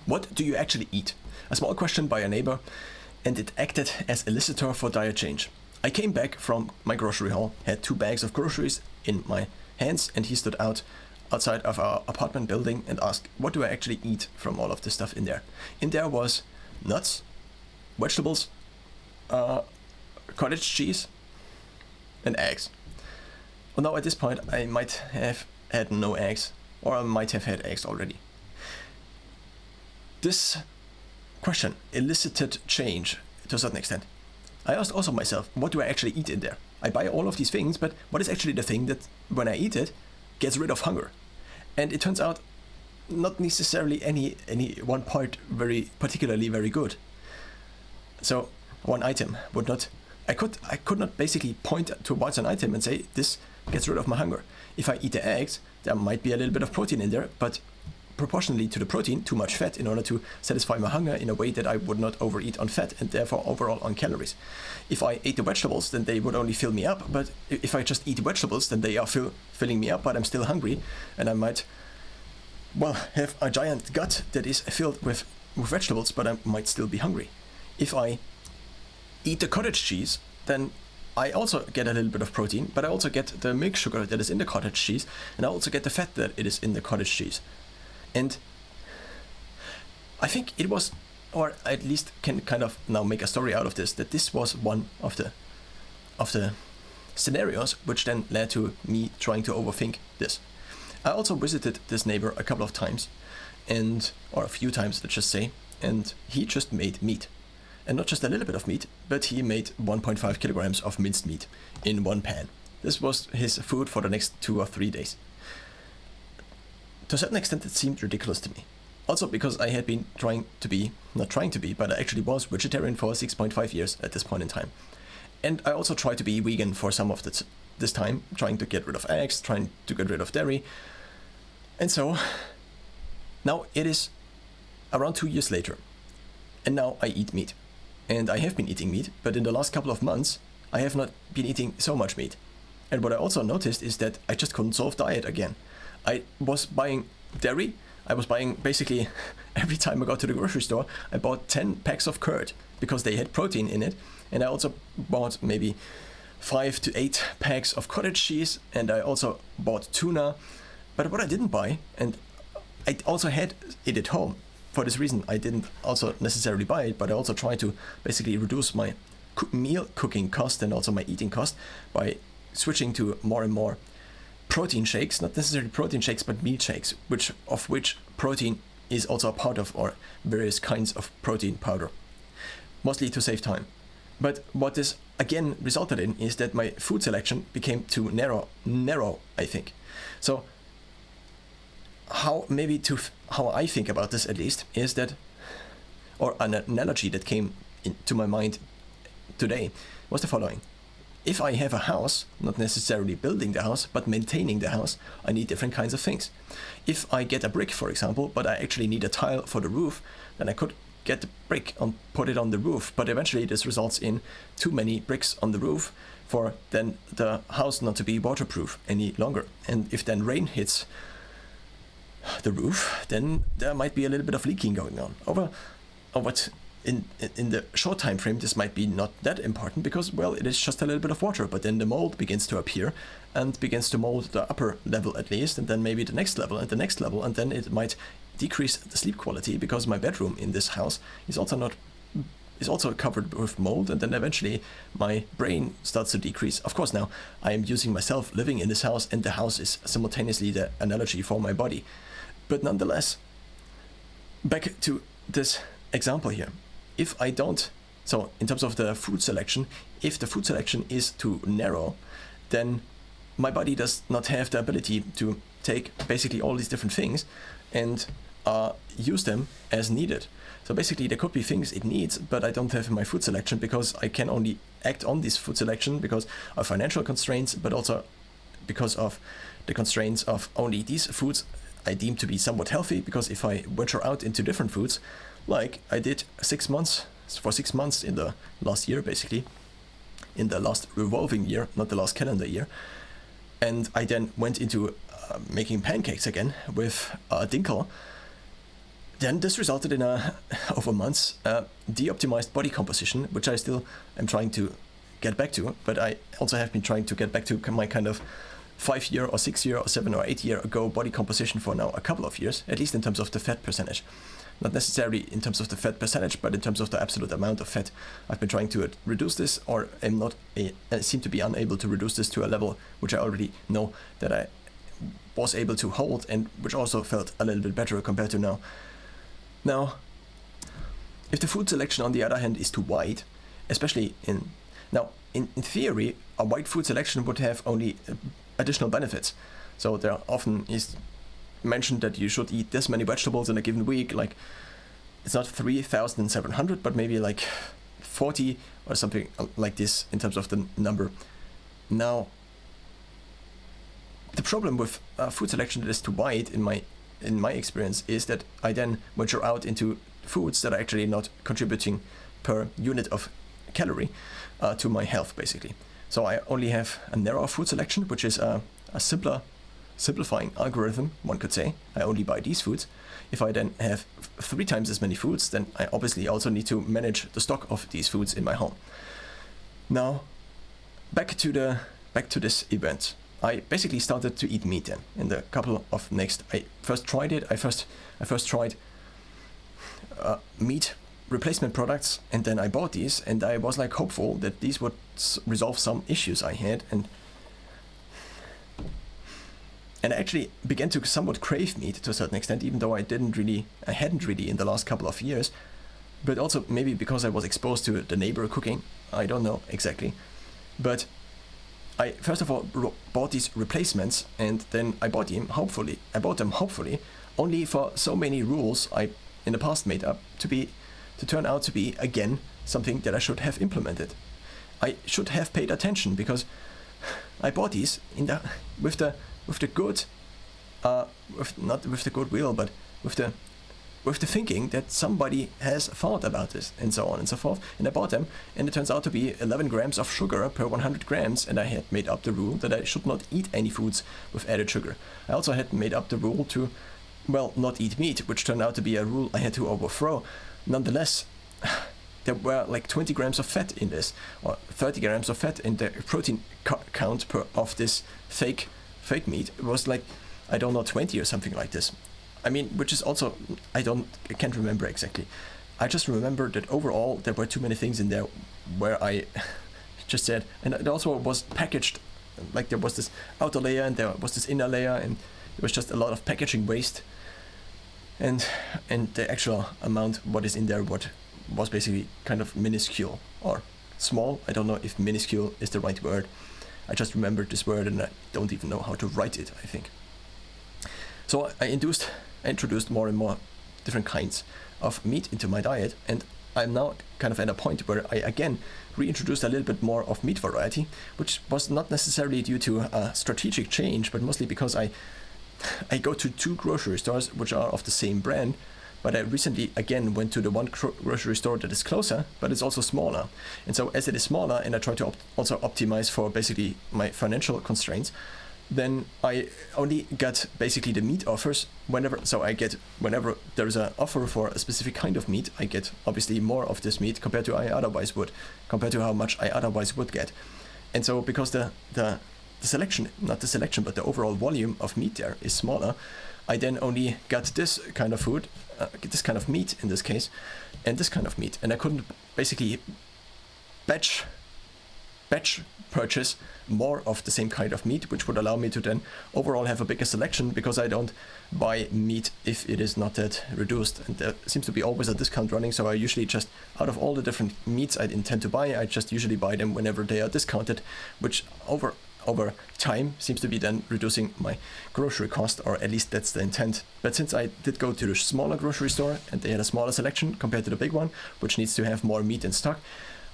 What do you actually eat? A small question by a neighbor, and it acted as elicitor for diet change. I came back from my grocery haul, had 2 bags of groceries in my hands, and he stood outside of our apartment building and asked, what do I actually eat from all of the stuff in there? In there was nuts, vegetables, cottage cheese, and eggs. Well, now at this point, I might have had no eggs, or I might have had eggs already. This question elicited change to a certain extent. I asked also myself, what do I actually eat in there? I buy all of these things, but what is actually the thing that, when I eat it, gets rid of hunger? And it turns out not necessarily any one part particularly very good. So one item would not, I could not basically point towards an item and say, this gets rid of my hunger. If I eat the eggs, there might be a little bit of protein in there, but proportionally to the protein, too much fat in order to satisfy my hunger in a way that I would not overeat on fat and therefore overall on calories. If I ate the vegetables, then they would only fill me up, but if I just eat vegetables, then they are filling me up, but I'm still hungry, and I might, well, have a giant gut that is filled with vegetables, but I might still be hungry. If I eat the cottage cheese, then I also get a little bit of protein, but I also get the milk sugar that is in the cottage cheese, and I also get the fat that it is in the cottage cheese. And I think it was, or I at least can kind of now make a story out of this, that this was one of the scenarios which then led to me trying to overthink this. I also visited this neighbor a couple of times, or a few times, let's just say, and he just made meat. And not just a little bit of meat, but he made 1.5 kilograms of minced meat in one pan. This was his food for the next 2 or 3 days. To a certain extent, it seemed ridiculous to me. Also because I had been but I actually was vegetarian for 6.5 years at this point in time. And I also tried to be vegan for some of this time, trying to get rid of eggs, trying to get rid of dairy. And so, now it is around 2 years later, and now I eat meat. And I have been eating meat, but in the last couple of months, I have not been eating so much meat. And what I also noticed is that I just couldn't solve diet again. I was buying dairy. I was buying basically every time I got to the grocery store, I bought 10 packs of curd because they had protein in it. And I also bought maybe 5 to 8 packs of cottage cheese, and I also bought tuna. But what I didn't buy, and I also had it at home. For this reason, I didn't also necessarily buy it, but I also tried to basically reduce my meal cooking cost and also my eating cost by switching to more and more protein shakes, not necessarily protein shakes, but meat shakes, of which protein is also a part of, or various kinds of protein powder, mostly to save time. But what this again resulted in is that my food selection became too narrow, I think. So how I think about this at least is that, or an analogy that came into my mind today was the following. If I have a house, not necessarily building the house, but maintaining the house, I need different kinds of things. If I get a brick, for example, but I actually need a tile for the roof, then I could get the brick and put it on the roof, but eventually this results in too many bricks on the roof for then the house not to be waterproof any longer. And if then rain hits the roof, then there might be a little bit of leaking going on. In the short time frame, this might be not that important because, well, it is just a little bit of water, but then the mold begins to appear and begins to mold the upper level at least, and then maybe the next level and the next level, and then it might decrease the sleep quality because my bedroom in this house is also covered with mold, and then eventually my brain starts to decrease. Of course, now I am using myself living in this house, and the house is simultaneously the analogy for my body. But nonetheless, back to this example here. If I don't, so in terms of the food selection, if the food selection is too narrow, then my body does not have the ability to take basically all these different things and use them as needed. So basically there could be things it needs, but I don't have in my food selection because I can only act on this food selection because of financial constraints, but also because of the constraints of only these foods I deem to be somewhat healthy, because if I venture out into different foods, like I did for 6 months in the last year, basically, in the last revolving year, not the last calendar year, and I then went into making pancakes again with dinkel, Then this resulted in over months, de-optimized body composition, which I still am trying to get back to, but I also have been trying to get back to my kind of 5-year or 6-year or 7 or 8 year ago body composition for now a couple of years, at least in terms of the fat percentage. Not necessarily in terms of the fat percentage, but in terms of the absolute amount of fat. I've been trying to reduce this, or seem to be unable to reduce this to a level which I already know that I was able to hold, and which also felt a little bit better compared to now. Now, if the food selection on the other hand is too wide, especially in theory, a wide food selection would have only additional benefits. So there often is mentioned that you should eat this many vegetables in a given week, like it's not 3,700, but maybe like 40 or something like this in terms of the number. Now, the problem with food selection that is too wide, in my experience, is that I then venture out into foods that are actually not contributing per unit of calorie to my health, basically. So I only have a narrow food selection, which is a simplifying algorithm, one could say. I only buy these foods. If I then have 3 times as many foods, then I obviously also need to manage the stock of these foods in my home. Now, back to this event. I basically started to eat meat then. In the couple of next, I first tried it. I first tried meat replacement products, and then I bought these, and I was like hopeful that these would resolve some issues I had, and I actually began to somewhat crave meat to a certain extent, even though I hadn't really in the last couple of years, but also maybe because I was exposed to the Neighbour cooking. I don't know exactly, but I first of all bought these replacements, and then I bought them hopefully only for so many rules I in the past made up to turn out to be again something that I should have implemented. I should have paid attention, because I bought these with the goodwill, but with the thinking that somebody has thought about this, and so on and so forth. And I bought them, and it turns out to be 11 grams of sugar per 100 grams, and I had made up the rule that I should not eat any foods with added sugar. I also had made up the rule to, not eat meat, which turned out to be a rule I had to overthrow. Nonetheless, there were like 20 grams of fat in this, or 30 grams of fat in the protein count of this fake meat. It was like, I don't know, 20 or something like this. I mean, which is also, I can't remember exactly. I just remember that overall there were too many things in there where I just said, and it also was packaged, like there was this outer layer and there was this inner layer, and it was just a lot of packaging waste. And the actual amount what is in there was basically kind of minuscule or small. I don't know if minuscule is the right word. I just remembered this word and I don't even know how to write it, I think. So I introduced more and more different kinds of meat into my diet, and I'm now kind of at a point where I again reintroduced a little bit more of meat variety, which was not necessarily due to a strategic change, but mostly because I go to 2 grocery stores which are of the same brand, but I recently again went to the one grocery store that is closer, but it's also smaller. And so as it is smaller, and I try to also optimize for basically my financial constraints, then I only got basically the meat offers whenever there's an offer for a specific kind of meat. I get obviously more of this meat compared to how much I otherwise would get. And so because the selection, not the selection, but the overall volume of meat there is smaller, I then only got this kind of food, this kind of meat in this case, and this kind of meat. And I couldn't basically batch purchase more of the same kind of meat, which would allow me to then overall have a bigger selection, because I don't buy meat if it is not that reduced. And there seems to be always a discount running, so I usually just, out of all the different meats I intend to buy, I just usually buy them whenever they are discounted, which over time seems to be then reducing my grocery cost, or at least that's the intent. But since I did go to the smaller grocery store and they had a smaller selection compared to the big one, which needs to have more meat in stock,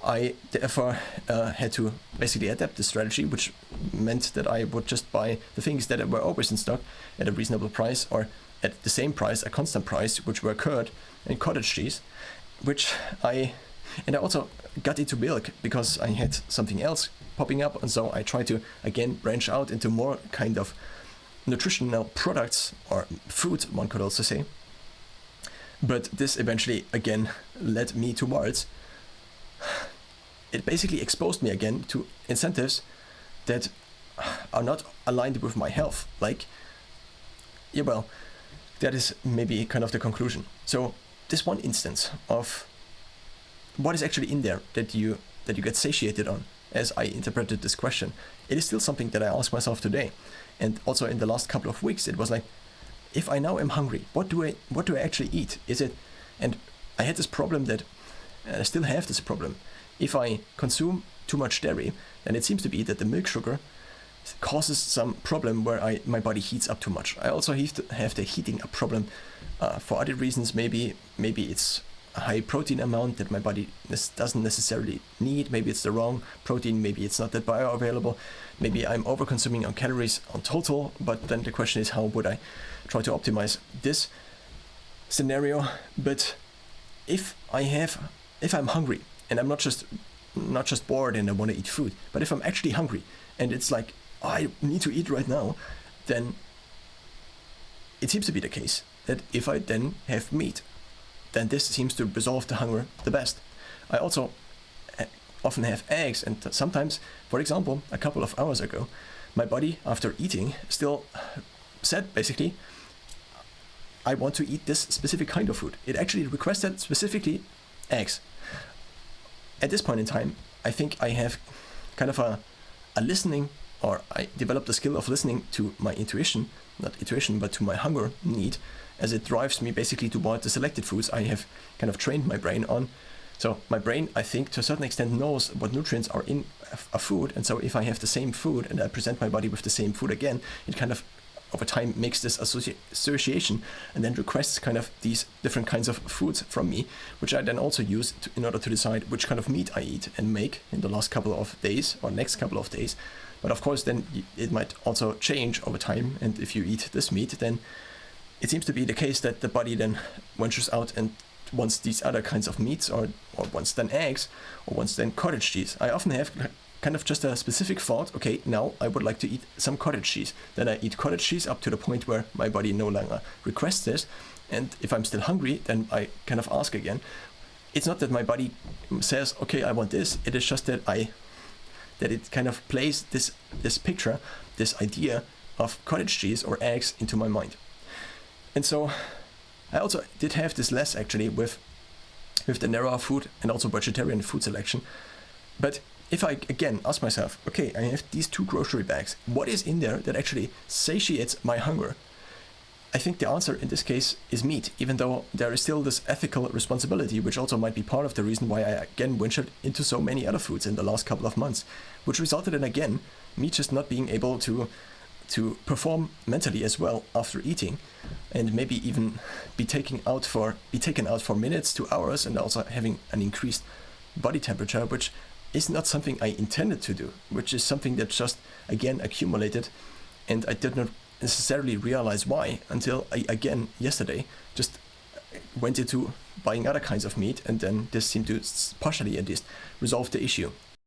I therefore had to basically adapt the strategy, which meant that I would just buy the things that were always in stock at a reasonable price, or at the same price, a constant price, which were curd and cottage cheese, and I also got into milk because I had something else popping up, and so I tried to again branch out into more kind of nutritional products, or food, one could also say. But this eventually again led me towards, it basically exposed me again to incentives that are not aligned with my health. Like, yeah, well, that is maybe kind of the conclusion. So this one instance of what is actually in there that you get satiated on, as I interpreted this question, it is still something that I ask myself today. And also in the last couple of weeks, it was like, if I now am hungry, what do I actually eat? Is it, and I had this problem that, and I still have this problem, if I consume too much dairy, then it seems to be that the milk sugar causes some problem where my body heats up too much. I also have the heating up problem for other reasons. Maybe it's a high protein amount that my body doesn't necessarily need. Maybe it's the wrong protein. Maybe it's not that bioavailable. Maybe I'm over consuming on calories on total. But then the question is, how would I try to optimize this scenario? But if I'm hungry and I'm not just bored and I want to eat food, but if I'm actually hungry and it's like, oh, I need to eat right now, then it seems to be the case that if I then have meat, then this seems to resolve the hunger the best. I also often have eggs, and sometimes, for example, a couple of hours ago, my body, after eating, still said basically, I want to eat this specific kind of food. It actually requested specifically eggs. At this point in time, I think I have kind of a listening, or I developed the skill of listening to my intuition, not intuition, but to my hunger need, as it drives me basically toward the selected foods I have kind of trained my brain on. So my brain, I think, to a certain extent knows what nutrients are in a food, and so if I have the same food and I present my body with the same food again, it kind of over time makes this association and then requests kind of these different kinds of foods from me, which I then also use in order to decide which kind of meat I eat and make in the last couple of days or next couple of days. But of course, then it might also change over time. And if you eat this meat, then it seems to be the case that the body then ventures out and wants these other kinds of meats, or wants then eggs, or wants then cottage cheese. I often have kind of just a specific thought, okay, now I would like to eat some cottage cheese. Then I eat cottage cheese up to the point where my body no longer requests this. And if I'm still hungry, then I kind of ask again. It's not that my body says, okay, I want this. It is just that it kind of plays this picture, this idea of cottage cheese or eggs into my mind. And so I also did have this less actually with the narrower food and also vegetarian food selection. But if I again ask myself, okay, I have these 2 grocery bags, what is in there that actually satiates my hunger? I think the answer in this case is meat, even though there is still this ethical responsibility, which also might be part of the reason why I again ventured into so many other foods in the last couple of months, which resulted in again me just not being able to perform mentally as well after eating, and maybe even be taken out for minutes to hours, and also having an increased body temperature, which is not something I intended to do, which is something that just again accumulated, and I did not necessarily realize why until I again yesterday just went into buying other kinds of meat, and then this seemed to partially at least resolve the issue.